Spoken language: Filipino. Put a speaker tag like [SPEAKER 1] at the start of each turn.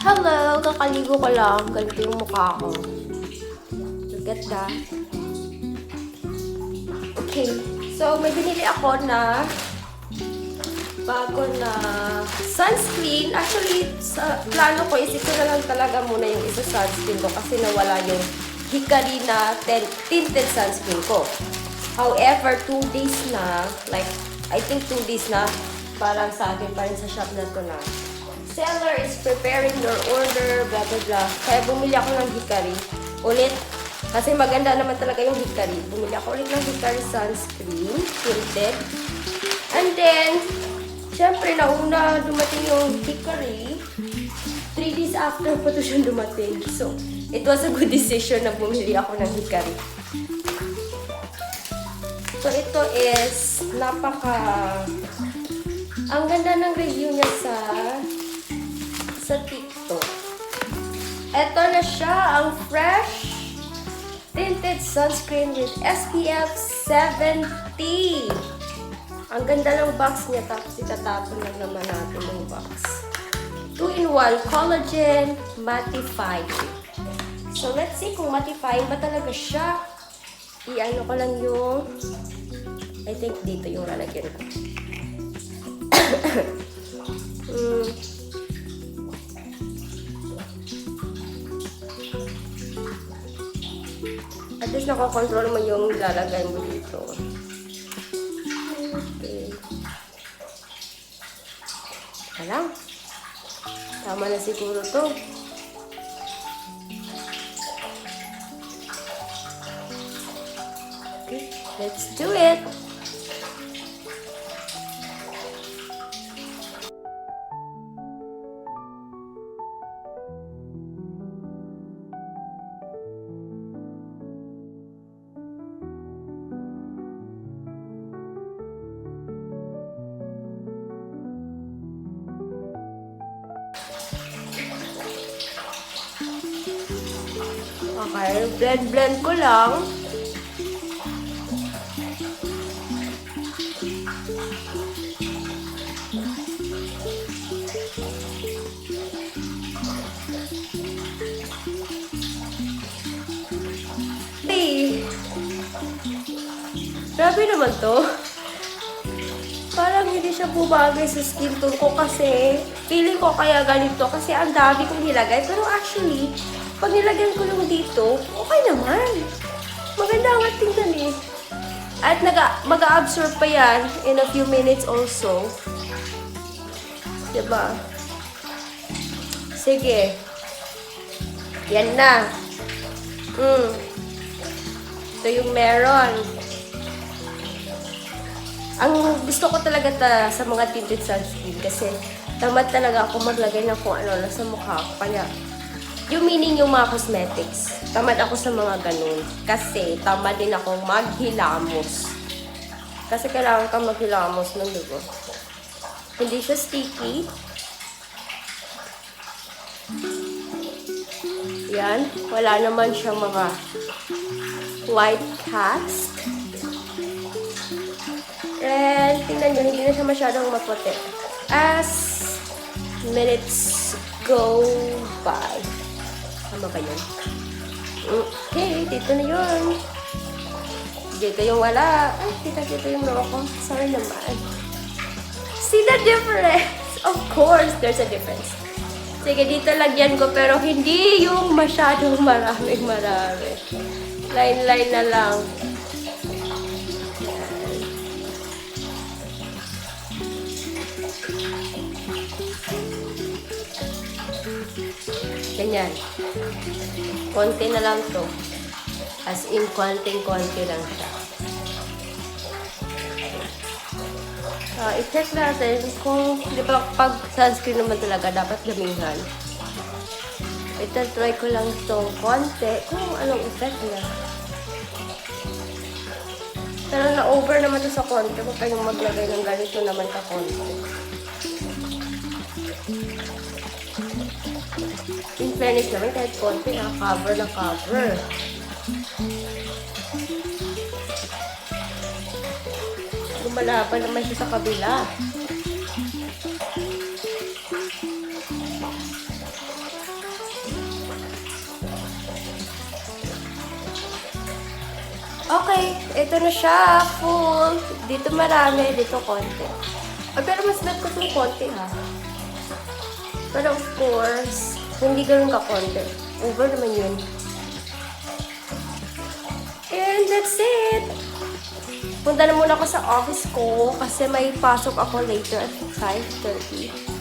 [SPEAKER 1] Hello! Kakaligo ko lang. Ganito yung mukha ko. Look at that. Okay. So, may binili ako na bago na sunscreen. Actually, sa plano ko is ito na lang talaga muna yung isa sunscreen ko kasi nawala yung Hikari na tinted sunscreen ko. However, 2 days na, like, I think 2 days na, parang sa akin pa rin sa shop na to na seller is preparing your order, blah, blah, blah. Kaya bumili ako ng Hikari ulit. Kasi maganda naman talaga yung Hikari. Bumili ako ulit ng Hikari sunscreen, tinted. And then, syempre, nauna dumating yung Hikari. 3 days after pa ito siya dumating. So, it was a good decision na bumili ako ng Hikari. So, ito is ang ganda ng review niya sa TikTok. Ito na siya, ang fresh tinted sunscreen with SPF 70. Ang ganda ng box niya, tapos itatapon lang naman natin yung box. 2-in-1 collagen mattifying. So, let's see kung mattifying ba talaga siya. I-ano ko lang yung, I think dito yung lalagyan ko. At least nakakontrol mo yung lalagay mo dito. Okay. Alam. Tama na siguro to. Okay, let's do it. Okay, blend ko lang. Hey! Grabe naman to. Parang hindi siya bumagay sa skin tone ko kasi feeling ko kaya ganito kasi ang dami kong nilagay. Pero actually, pag nilagyan ko lang dito, okay naman. Maganda ang tingnan eh. At mag-a-absorb pa yan in a few minutes also. Diba? Sige. Yan na. Ito yung meron. Ang gusto ko talaga sa mga tinted sunscreen kasi tamad talaga ako maglagay ng kung ano na sa mukha ko. Kaya, yung meaning yung mga cosmetics. Tamad ako sa mga ganun. Kasi tamad din akong maghilamos. Kasi kailangan ka maghilamos ng dugo. Hindi siya sticky. Yan. Wala naman siyang mga white cast. And tingnan nyo, hindi na siya masyadong maputi. As minutes go by. Tama ba yun? Okay, dito na yun. Dito yung wala. Ay, dito yung loko. Sorry naman. See the difference? Of course, there's a difference. Sige, dito lagyan ko, pero hindi yung masyadong marami. Line-line na lang. Ganyan. Konti na lang to. As in, konting-konti lang siya. I-check natin kung, di ba, pag sunscreen naman talaga, dapat damihan. Ita-try ko lang itong konti kung anong effect niya. Pero na-over naman ito sa konti. Huwag kayong maglagay ng ganito naman ka konti. In fairness naman, kahit konti, cover na cover. Lumalaban naman siya sa kabila. Okay, ito na siya. Full. Dito marami, dito konti. Pero mas bet ko itong konti ha. Pero of course, hindi ganun ka-konti. Over naman yun. And that's it! Punta na muna ako sa office ko kasi may pasok ako later at 5:30.